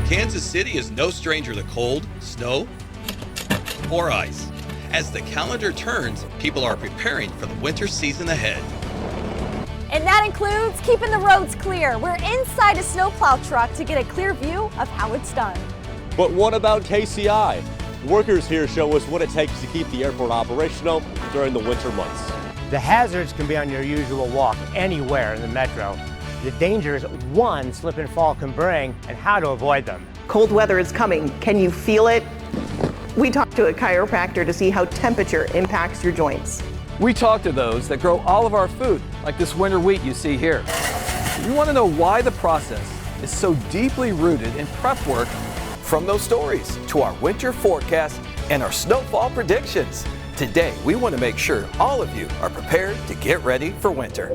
Kansas City is no stranger to cold, snow, or ice. As the calendar turns, people are preparing for the winter season ahead. And that includes keeping the roads clear. We're inside a snowplow truck to get a clear view of how it's done. But what about KCI? Workers here show us what it takes to keep the airport operational during the winter months. The hazards can be on your usual walk anywhere in the metro. The dangers one slip and fall can bring and how to avoid them. Cold weather is coming. Can you feel it? We talked to a chiropractor to see how temperature impacts your joints. We talked to those that grow all of our food, like this winter wheat you see here. You want to know why the process is so deeply rooted in prep work? From those stories to our winter forecast and our snowfall predictions. Today, we want to make sure all of you are prepared to get ready for winter.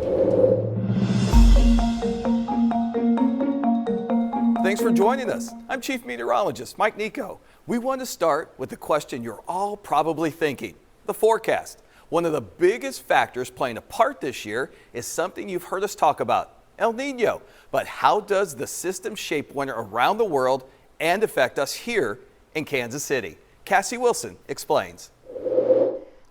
Thanks for joining us. I'm Chief Meteorologist Mike Nico. We want to start with the question you're all probably thinking, the forecast. One of the biggest factors playing a part this year is something you've heard us talk about, El Nino. But how does the system shape winter around the world and affect us here in Kansas City? Cassie Wilson explains.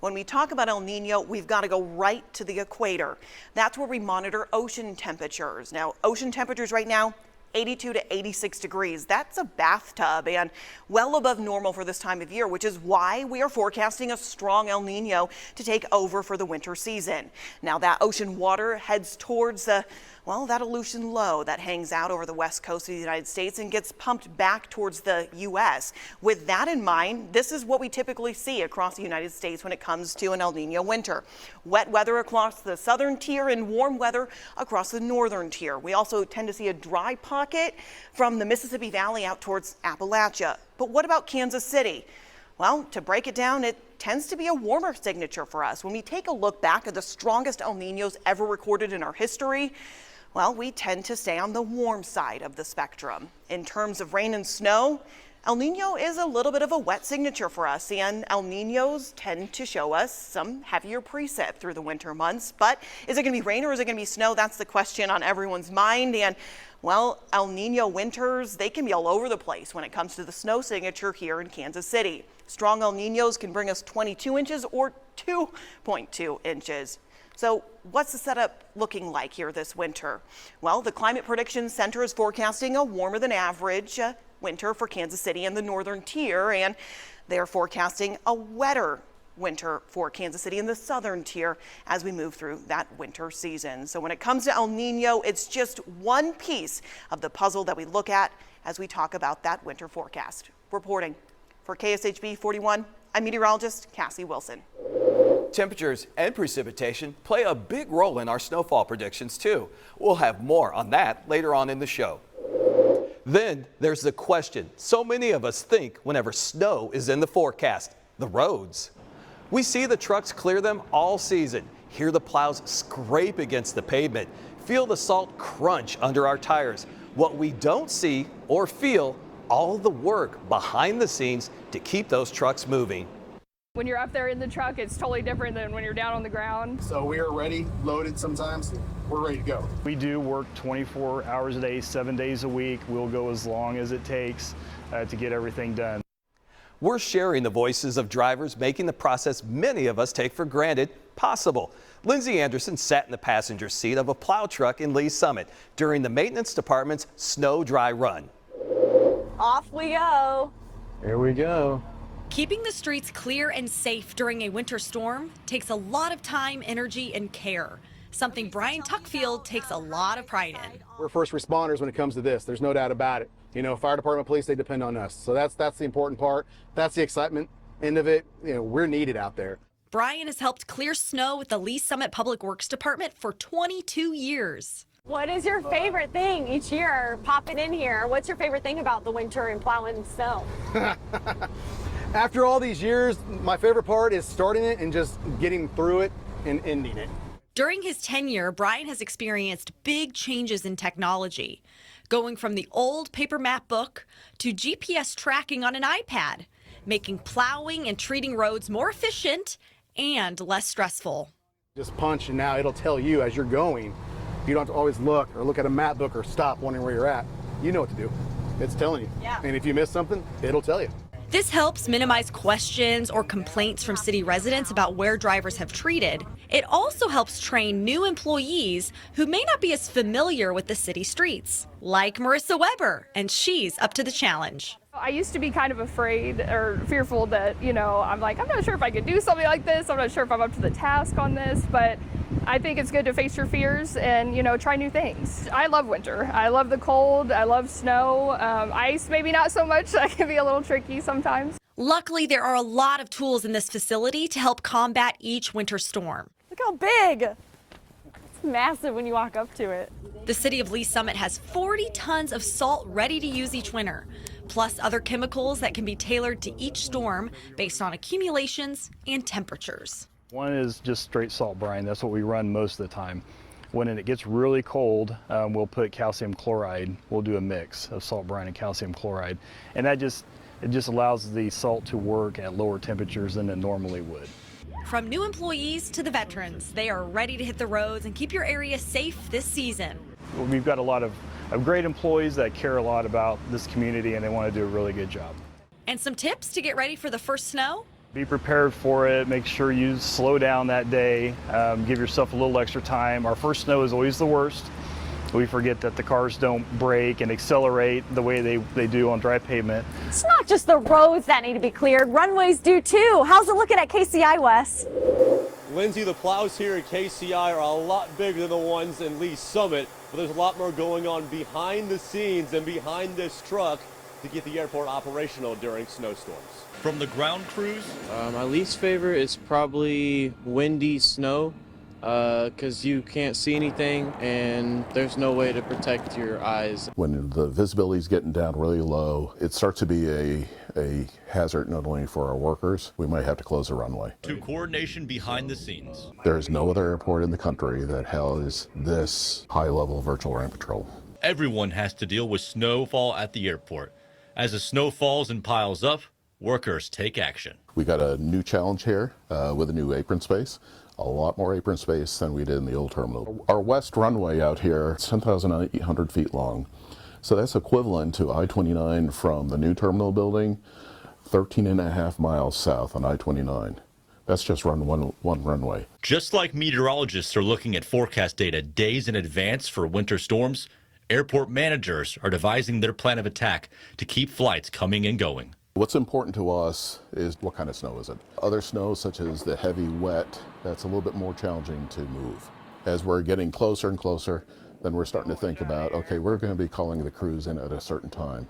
When we talk about El Nino, we've got to go right to the equator. That's where we monitor ocean temperatures. Now, ocean temperatures right now, 82 to 86 degrees. That's a bathtub and well above normal for this time of year, which is why we are forecasting a strong El Nino to take over for the winter season. Now that ocean water heads towards that Aleutian low that hangs out over the west coast of the United States and gets pumped back towards the U.S. With that in mind, this is what we typically see across the United States when it comes to an El Nino winter. Wet weather across the southern tier and warm weather across the northern tier. We also tend to see a dry pocket from the Mississippi Valley out towards Appalachia. But what about Kansas City? Well, to break it down, it tends to be a warmer signature for us. When we take a look back at the strongest El Ninos ever recorded in our history, well, we tend to stay on the warm side of the spectrum. In terms of rain and snow, El Nino is a little bit of a wet signature for us, and El Ninos tend to show us some heavier precip through the winter months. But is it going to be rain or is it going to be snow? That's the question on everyone's mind. And well, El Nino winters, they can be all over the place when it comes to the snow signature here in Kansas City. Strong El Ninos can bring us 22 inches or 2.2 inches. So what's the setup looking like here this winter? Well, the Climate Prediction Center is forecasting a warmer than average winter for Kansas City and the northern tier, and they're forecasting a wetter winter for Kansas City in the southern tier as we move through that winter season. So when it comes to El Nino, it's just one piece of the puzzle that we look at as we talk about that winter forecast. Reporting for KSHB 41, I'm meteorologist Cassie Wilson. Temperatures and precipitation play a big role in our snowfall predictions too. We'll have more on that later on in the show. Then there's the question so many of us think whenever snow is in the forecast, the roads. We see the trucks clear them all season, hear the plows scrape against the pavement, feel the salt crunch under our tires. What we don't see or feel, all the work behind the scenes to keep those trucks moving. When you're up there in the truck, it's totally different than when you're down on the ground. So we are ready, loaded sometimes. We're ready to go. We do work 24 hours a day, 7 days a week. We'll go as long as it takes to get everything done. We're sharing the voices of drivers making the process many of us take for granted possible. Lindsay Anderson sat in the passenger seat of a plow truck in Lee's Summit during the maintenance department's snow dry run. Off we go. Here we go. Keeping the streets clear and safe during a winter storm takes a lot of time, energy, and care. Something Brian Tuckfield takes a lot of pride in. We're first responders when it comes to this. There's no doubt about it. You know, fire department, police, they depend on us. So that's the important part. That's the excitement end of it. You know, we're needed out there. Brian has helped clear snow with the Lee's Summit Public Works Department for 22 years. What is your favorite thing each year popping in here? What's your favorite thing about the winter and plowing snow? After all these years, my favorite part is starting it and just getting through it and ending it. During his tenure, Brian has experienced big changes in technology, going from the old paper map book to GPS tracking on an iPad, making plowing and treating roads more efficient and less stressful. Just punch and now it'll tell you as you're going. You don't have to always look or look at a map book or stop wondering where you're at. You know what to do. It's telling you. Yeah. And if you miss something, it'll tell you. This helps minimize questions or complaints from city residents about where drivers have treated. It also helps train new employees who may not be as familiar with the city streets, like Marissa Weber, and she's up to the challenge. I used to be kind of afraid or fearful that, I'm not sure if I could do something like this. I'm not sure if I'm up to the task on this, but I think it's good to face your fears and, try new things. I love winter. I love the cold. I love snow. Ice, maybe not so much. That can be a little tricky sometimes. Luckily, there are a lot of tools in this facility to help combat each winter storm. Look how big. It's massive when you walk up to it. The city of Lee Summit has 40 tons of salt ready to use each winter, plus other chemicals that can be tailored to each storm based on accumulations and temperatures. One is just straight salt brine. That's what we run most of the time. When it gets really cold, we'll put calcium chloride. We'll do a mix of salt brine and calcium chloride. And it just allows the salt to work at lower temperatures than it normally would. From new employees to the veterans, they are ready to hit the roads and keep your area safe this season. We've got a lot of great employees that care a lot about this community, and they want to do a really good job. And some tips to get ready for the first snow? Be prepared for it. Make sure you slow down that day. Give yourself a little extra time. Our first snow is always the worst. We forget that the cars don't brake and accelerate the way they do on dry pavement. It's not just the roads that need to be cleared. Runways do too. How's it looking at KCI, Wes? Lindsay, the plows here at KCI are a lot bigger than the ones in Lee Summit, but there's a lot more going on behind the scenes and behind this truck to get the airport operational during snowstorms. From the ground crews? My least favorite is probably windy snow, because you can't see anything and there's no way to protect your eyes. When the visibility is getting down really low, it starts to be a hazard not only for our workers, we might have to close the runway. To coordination behind the scenes. There is no other airport in the country that has this high-level virtual ramp patrol. Everyone has to deal with snowfall at the airport. As the snow falls and piles up, workers take action. We got a new challenge here with a new apron space. A lot more apron space than we did in the old terminal. Our west runway out here is 10,800 feet long. So that's equivalent to I-29 from the new terminal building, 13.5 miles south on I-29. That's just one runway. Just like meteorologists are looking at forecast data days in advance for winter storms, airport managers are devising their plan of attack to keep flights coming and going. What's important to us is what kind of snow is it. Other snow, such as the heavy wet, that's a little bit more challenging to move. As we're getting closer and closer, then we're starting to think about, okay, we're going to be calling the crews in at a certain time.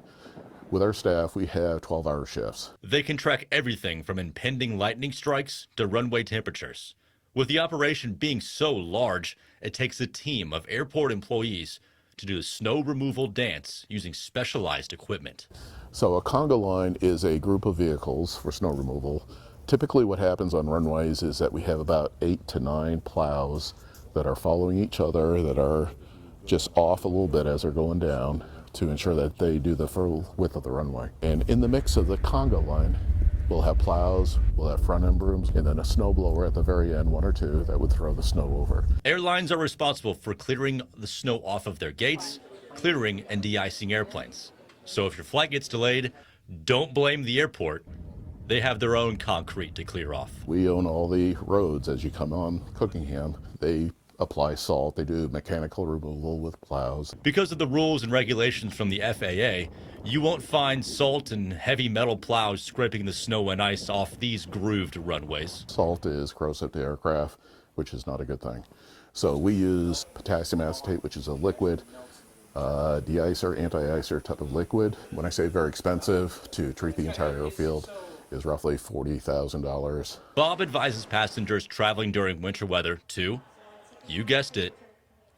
With our staff, we have 12-hour shifts. They can track everything from impending lightning strikes to runway temperatures. With the operation being so large, it takes a team of airport employees to do a snow removal dance using specialized equipment. So a conga line is a group of vehicles for snow removal. Typically what happens on runways is that we have about 8 to 9 plows that are following each other, that are just off a little bit as they're going down to ensure that they do the full width of the runway. And in the mix of the conga line, we'll have plows, we'll have front end brooms, and then a snow blower at the very end, 1 or 2, that would throw the snow over. Airlines are responsible for clearing the snow off of their gates, clearing and de-icing airplanes. So if your flight gets delayed, don't blame the airport. They have their own concrete to clear off. We own all the roads as you come on Cookingham. They apply salt, they do mechanical removal with plows. Because of the rules and regulations from the FAA, you won't find salt and heavy metal plows scraping the snow and ice off these grooved runways. Salt is corrosive to aircraft, which is not a good thing. So we use potassium acetate, which is a liquid, de-icer, anti-icer type of liquid. When I say very expensive, to treat the entire airfield is roughly $40,000. Bob advises passengers traveling during winter weather to, you guessed it,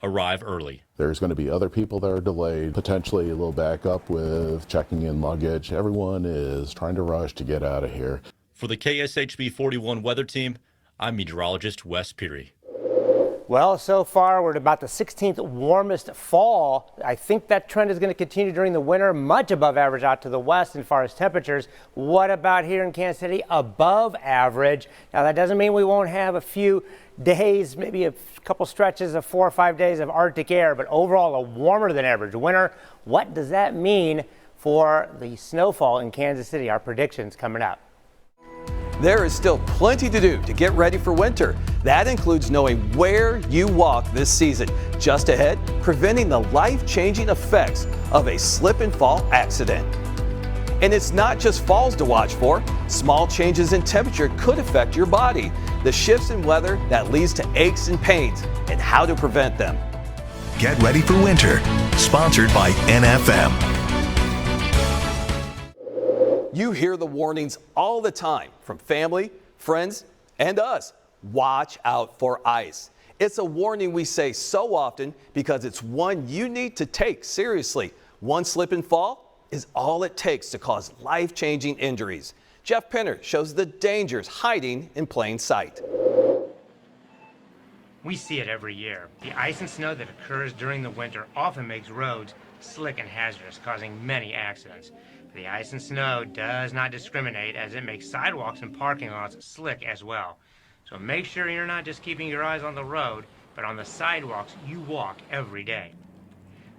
arrive early. There's going to be other people that are delayed, potentially a little backup with checking in luggage. Everyone is trying to rush to get out of here. For the KSHB 41 weather team, I'm meteorologist Wes Peary. Well, so far we're at about the 16th warmest fall. I think that trend is going to continue during the winter, much above average out to the west as far as temperatures. What about here in Kansas City? Above average. Now that doesn't mean we won't have a few days, maybe a couple stretches of 4 or 5 days of Arctic air, but overall a warmer than average winter. What does that mean for the snowfall in Kansas City. Our predictions coming up. There is still plenty to do to get ready for winter. That includes knowing where you walk this season. Just ahead, preventing the life-changing effects of a slip and fall accident. And it's not just falls to watch for. Small changes in temperature could affect your body. The shifts in weather that leads to aches and pains and how to prevent them. Get ready for winter. Sponsored by NFM. You hear the warnings all the time from family, friends, and us. Watch out for ice. It's a warning we say so often because it's one you need to take seriously. One slip and fall is all it takes to cause life-changing injuries. Jeff Pinner shows the dangers hiding in plain sight. We see it every year. The ice and snow that occurs during the winter often makes roads slick and hazardous, causing many accidents. The ice and snow does not discriminate, as it makes sidewalks and parking lots slick as well. So make sure you're not just keeping your eyes on the road, but on the sidewalks you walk every day.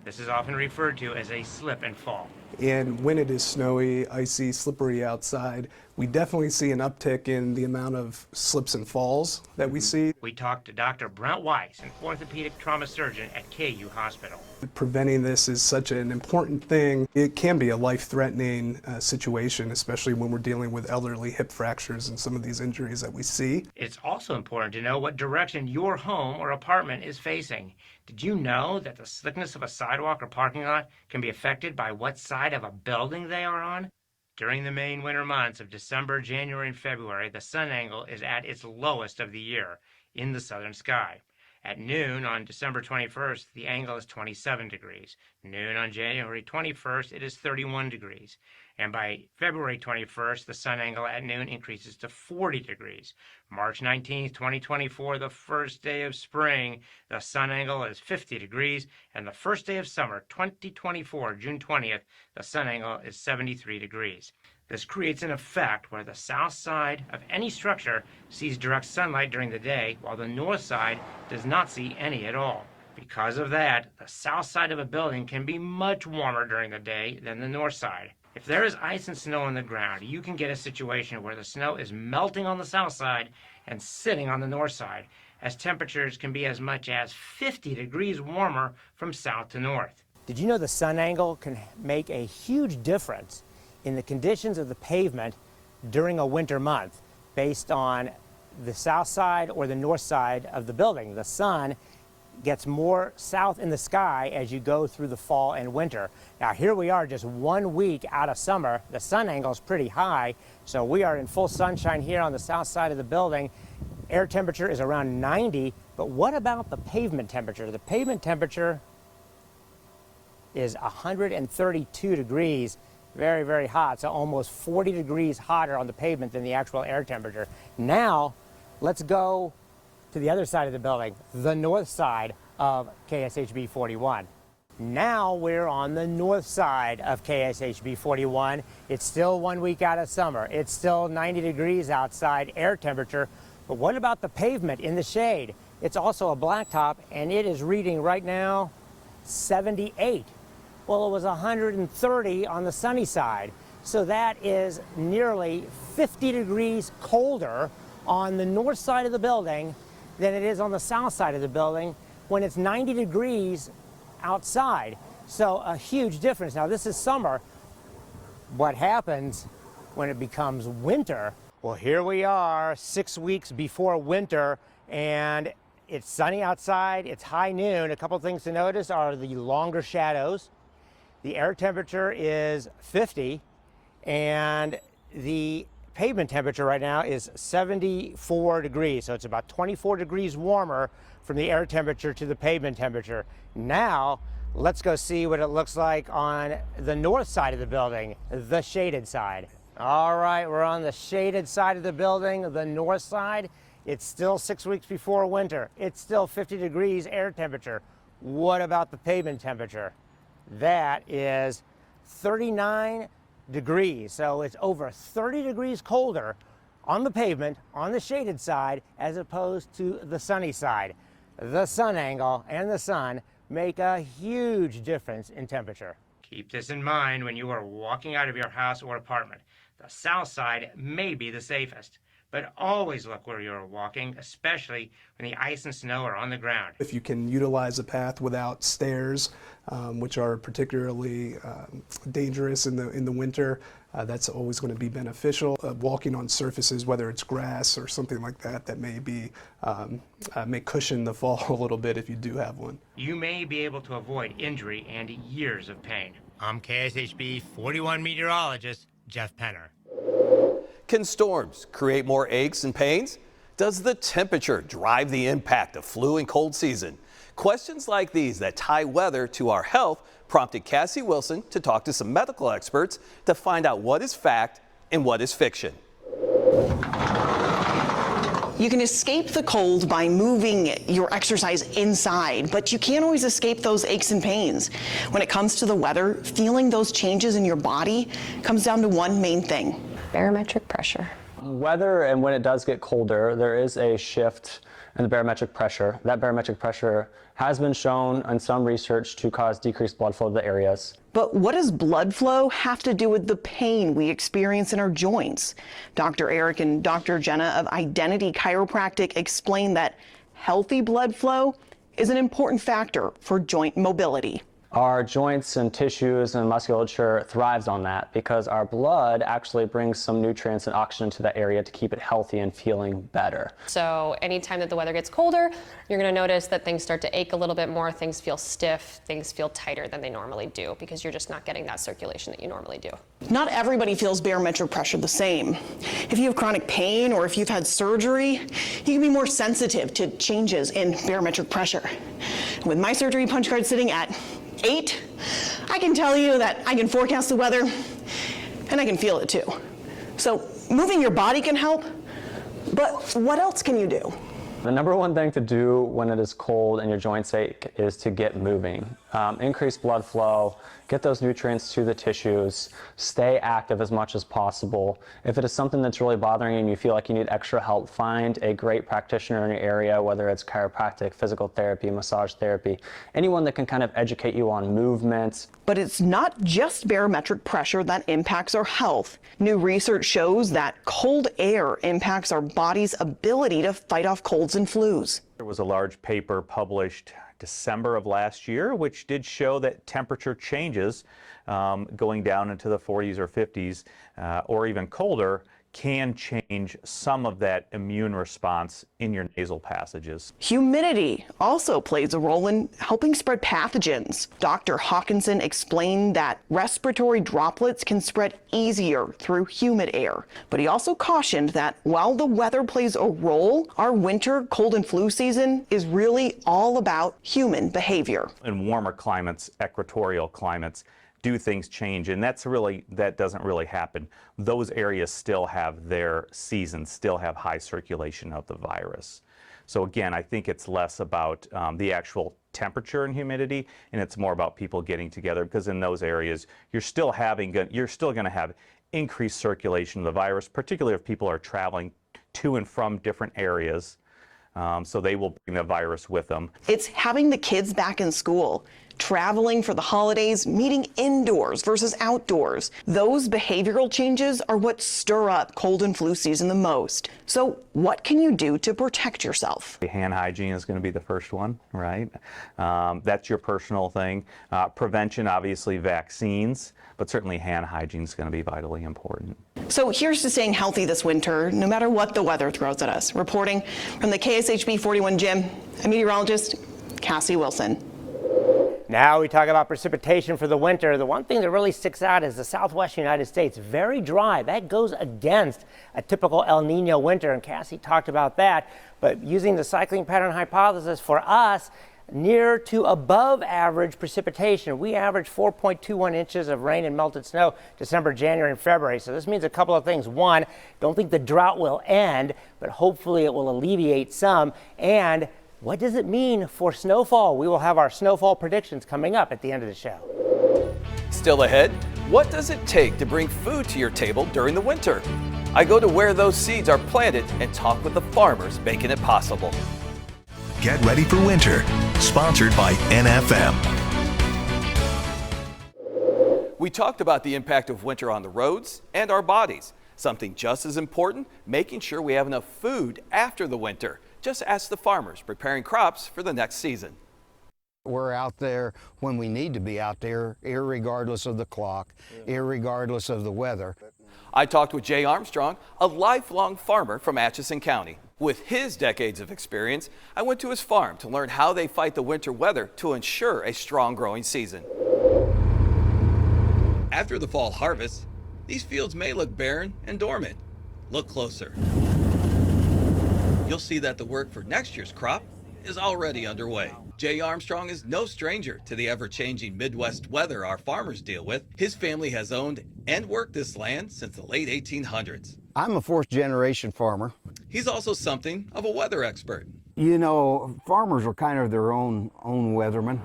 This is often referred to as a slip and fall. And when it is snowy, icy, slippery outside, we definitely see an uptick in the amount of slips and falls that we see. We talked to Dr. Brent Weiss, an orthopedic trauma surgeon at KU Hospital. Preventing this is such an important thing. It can be a life-threatening situation, especially when we're dealing with elderly hip fractures and some of these injuries that we see. It's also important to know what direction your home or apartment is facing. Did you know that the slickness of a sidewalk or parking lot can be affected by what side of a building they are on? During the main winter months of December, January, and February, the sun angle is at its lowest of the year in the southern sky. At noon on December 21st, the angle is 27 degrees. Noon on January 21st, it is 31 degrees. And by February 21st, the sun angle at noon increases to 40 degrees. March 19th, 2024, the first day of spring, the sun angle is 50 degrees. And the first day of summer, 2024, June 20th, the sun angle is 73 degrees. This creates an effect where the south side of any structure sees direct sunlight during the day, while the north side does not see any at all. Because of that, the south side of a building can be much warmer during the day than the north side. If there is ice and snow on the ground, you can get a situation where the snow is melting on the south side and sitting on the north side, as temperatures can be as much as 50 degrees warmer from south to north. Did you know the sun angle can make a huge difference in the conditions of the pavement during a winter month based on the south side or the north side of the building? The sun gets more south in the sky as you go through the fall and winter. Now here we are just 1 week out of summer. The sun angle is pretty high, so we are in full sunshine here on the south side of the building. Air temperature is around 90, but what about the pavement temperature? The pavement temperature is 132 degrees. Very, very hot, so almost 40 degrees hotter on the pavement than the actual air temperature. Now, let's go to the other side of the building, the north side of KSHB 41. Now we're on the north side of KSHB 41. It's still 1 week out of summer. It's still 90 degrees outside air temperature, but what about the pavement in the shade? It's also a blacktop, and it is reading right now 78. Well, it was 130 on the sunny side. So that is nearly 50 degrees colder on the north side of the building than it is on the south side of the building when it's 90 degrees outside. So a huge difference. Now this is summer. What happens when it becomes winter? Well, here we are 6 weeks before winter, and it's sunny outside. It's high noon. A couple things to notice are the longer shadows. The air temperature is 50, and the pavement temperature right now is 74 degrees. So it's about 24 degrees warmer from the air temperature to the pavement temperature. Now, let's go see what it looks like on the north side of the building, the shaded side. All right, we're on the shaded side of the building, the north side. It's still 6 weeks before winter. It's still 50 degrees air temperature. What about the pavement temperature? That is 39 degrees. So it's over 30 degrees colder on the pavement, on the shaded side, as opposed to the sunny side. The sun angle and the sun make a huge difference in temperature. Keep this in mind when you are walking out of your house or apartment. The south side may be the safest, but always look where you're walking, especially when the ice and snow are on the ground. If you can utilize a path without stairs, which are particularly dangerous in the winter, that's always going to be beneficial. Walking on surfaces, whether it's grass or something like that, that may cushion the fall a little bit if you do have one. You may be able to avoid injury and years of pain. I'm KSHB 41 meteorologist Jeff Penner. Can storms create more aches and pains? Does the temperature drive the impact of flu and cold season? Questions like these that tie weather to our health prompted Cassie Wilson to talk to some medical experts to find out what is fact and what is fiction. You can escape the cold by moving your exercise inside, but you can't always escape those aches and pains. When it comes to the weather, feeling those changes in your body comes down to one main thing: barometric pressure. Weather, and when it does get colder, there is a shift in the barometric pressure. That barometric pressure has been shown in some research to cause decreased blood flow to the areas. But what does blood flow have to do with the pain we experience in our joints? Dr. Eric and Dr. Jenna of Identity Chiropractic explain that healthy blood flow is an important factor for joint mobility. Our joints and tissues and musculature thrives on that because our blood actually brings some nutrients and oxygen to that area to keep it healthy and feeling better. So anytime that the weather gets colder, you're going to notice that things start to ache a little bit more, things feel stiff, things feel tighter than they normally do because you're just not getting that circulation that you normally do. Not everybody feels barometric pressure the same. If you have chronic pain or if you've had surgery, you can be more sensitive to changes in barometric pressure. With my surgery punch card sitting at 8, I can tell you that I can forecast the weather and I can feel it too. So moving your body can help, but what else can you do? The number one thing to do when it is cold and your joints ache is to get moving. Increase blood flow, get those nutrients to the tissues, stay active as much as possible. If it is something that's really bothering you and you feel like you need extra help, find a great practitioner in your area, whether it's chiropractic, physical therapy, massage therapy, anyone that can kind of educate you on movements. But it's not just barometric pressure that impacts our health. New research shows that cold air impacts our body's ability to fight off colds and flus. There was a large paper published December of last year, which did show that temperature changes going down into the 40s or 50s or even colder can change some of that immune response in your nasal passages. Humidity also plays a role in helping spread pathogens. Dr. Hawkinson explained that respiratory droplets can spread easier through humid air. But he also cautioned that while the weather plays a role, our winter cold and flu season is really all about human behavior. In warmer climates, equatorial climates, do things change? And that doesn't really happen. Those areas still have their seasons, still have high circulation of the virus. So again, I think it's less about the actual temperature and humidity, and it's more about people getting together, because in those areas, you're still going to have increased circulation of the virus, particularly if people are traveling to and from different areas. So they will bring the virus with them. It's having the kids back in school, traveling for the holidays, meeting indoors versus outdoors. Those behavioral changes are what stir up cold and flu season the most. So what can you do to protect yourself? Hand hygiene is going to be the first one, right? That's your personal thing. Prevention, obviously vaccines, but certainly hand hygiene is going to be vitally important. So here's to staying healthy this winter, no matter what the weather throws at us. Reporting from the KSHB 41 gym, I'm meteorologist Cassie Wilson. Now we talk about precipitation for the winter. The one thing that really sticks out is the southwest United States. Very dry. That goes against a typical El Nino winter, and Cassie talked about that. But using the cycling pattern hypothesis, for us, near to above average precipitation. We averaged 4.21 inches of rain and melted snow December, January, and February. So this means a couple of things. One, don't think the drought will end, but hopefully it will alleviate some. And what does it mean for snowfall? We will have our snowfall predictions coming up at the end of the show. Still ahead, what does it take to bring food to your table during the winter? I go to where those seeds are planted and talk with the farmers making it possible. Get ready for winter. Sponsored by NFM. we talked about the impact of winter on the roads and our bodies. Something just as important, making sure we have enough food after the winter. Just ask the farmers preparing crops for the next season. We're out there when we need to be out there, irregardless of the clock, irregardless of the weather. I talked with Jay Armstrong, a lifelong farmer from Atchison County. With his decades of experience, I went to his farm to learn how they fight the winter weather to ensure a strong growing season. After the fall harvest, these fields may look barren and dormant. Look closer. You'll see that the work for next year's crop is already underway. Jay Armstrong is no stranger to the ever-changing Midwest weather our farmers deal with. His family has owned and worked this land since the late 1800s. I'm a fourth-generation farmer. He's also something of a weather expert. You know, farmers are kind of their own weathermen.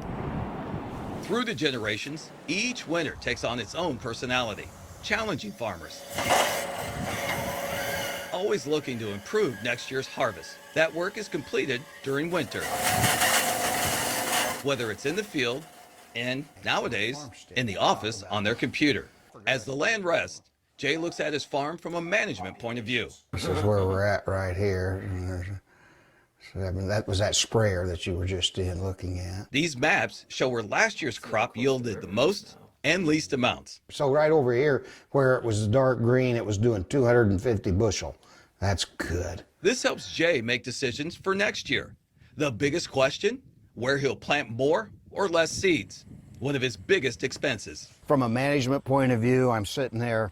Through the generations, each winter takes on its own personality, challenging farmers. Always looking to improve next year's harvest. That work is completed during winter. Whether it's in the field and, nowadays, in the office on their computer. As the land rests, Jay looks at his farm from a management point of view. This is where we're at right here. So, I mean, that was that sprayer that you were just looking at. These maps show where last year's crop yielded the most and least amounts. So right over here, where it was dark green, it was doing 250 bushel. That's good. This helps Jay make decisions for next year. The biggest question, where he'll plant more or less seeds. One of his biggest expenses. From a management point of view, I'm sitting there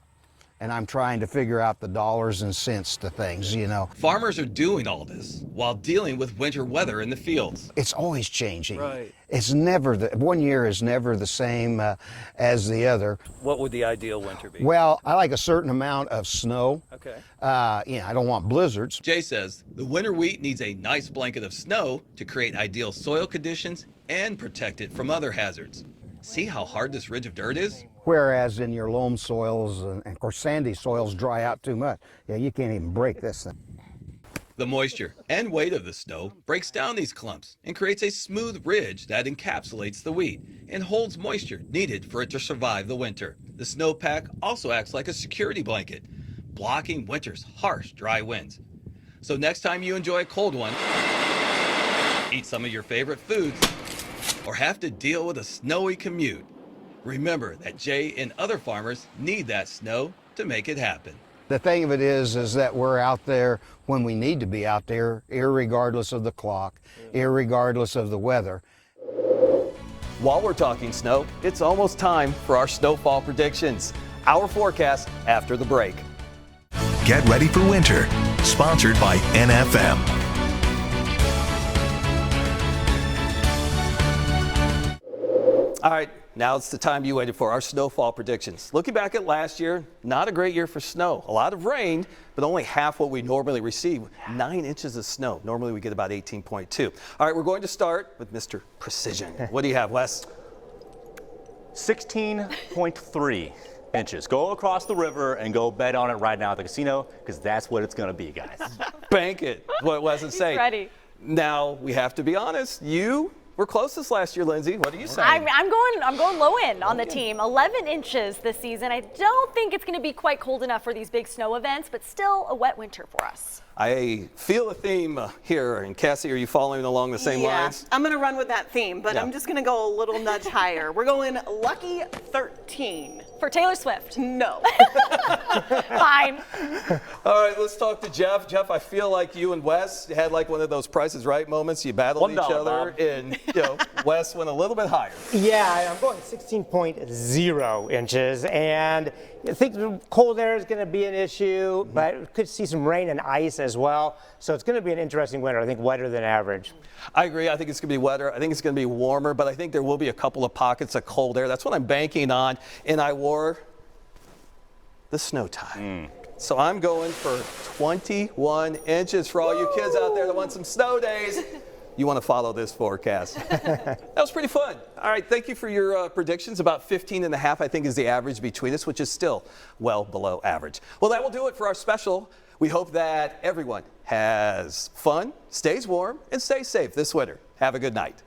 and I'm trying to figure out the dollars and cents to things, you know. Farmers are doing all this while dealing with winter weather in the fields. It's always changing. Right. It's never, one year is never the same as the other. What would the ideal winter be? Well, I like a certain amount of snow. Okay. I don't want blizzards. Jay says the winter wheat needs a nice blanket of snow to create ideal soil conditions and protect it from other hazards. See how hard this ridge of dirt is? Whereas in your loam soils and of course sandy soils dry out too much. Yeah, you can't even break this thing. The moisture and weight of the snow breaks down these clumps and creates a smooth ridge that encapsulates the wheat and holds moisture needed for it to survive the winter. The snowpack also acts like a security blanket, blocking winter's harsh, dry winds. So next time you enjoy a cold one, eat some of your favorite foods, or have to deal with a snowy commute, remember that Jay and other farmers need that snow to make it happen. The thing of it is that we're out there when we need to be out there, irregardless of the clock, irregardless of the weather. While we're talking snow, it's almost time for our snowfall predictions. Our forecast after the break. Get ready for winter. Sponsored by NFM. All right, now it's the time you waited for, our snowfall predictions. Looking back at last year, not a great year for snow. A lot of rain, but only half what we normally receive. 9 inches of snow. Normally we get about 18.2. All right, we're going to start with Mr. Precision. What do you have, Wes? 16.3 inches. Go across the river and go bet on it right now at the casino, because that's what it's going to be, guys. Bank it. What Wes is saying. Ready. Now, we have to be honest. You were closest last year, Lindsay. What are you saying? I'm going low end on the team. 11 inches this season. I don't think it's going to be quite cold enough for these big snow events, but still a wet winter for us. I feel a theme here. And Cassie, are you following along the same lines? I'm going to run with that theme, but I'm just going to go a little nudge higher. We're going lucky 13. For Taylor Swift? No. Fine. All right, let's talk to Jeff. Jeff, I feel like you and Wes had like one of those Price is Right moments. You battled each other, Bob. and Wes went a little bit higher. Yeah, I'm going 16.0 inches, and I think the cold air is going to be an issue, but we could see some rain and ice as well. So it's going to be an interesting winter. I think wetter than average. I agree. I think it's going to be wetter. I think it's going to be warmer, but I think there will be a couple of pockets of cold air. That's what I'm banking on, and I wore the snow tie. So I'm going for 21 inches for all you kids out there that want some snow days. You want to follow this forecast. That was pretty fun. All right, thank you for your predictions. About 15.5, I think, is the average between us, which is still well below average. Well, that will do it for our special. We hope that everyone has fun, stays warm, and stays safe this winter. Have a good night.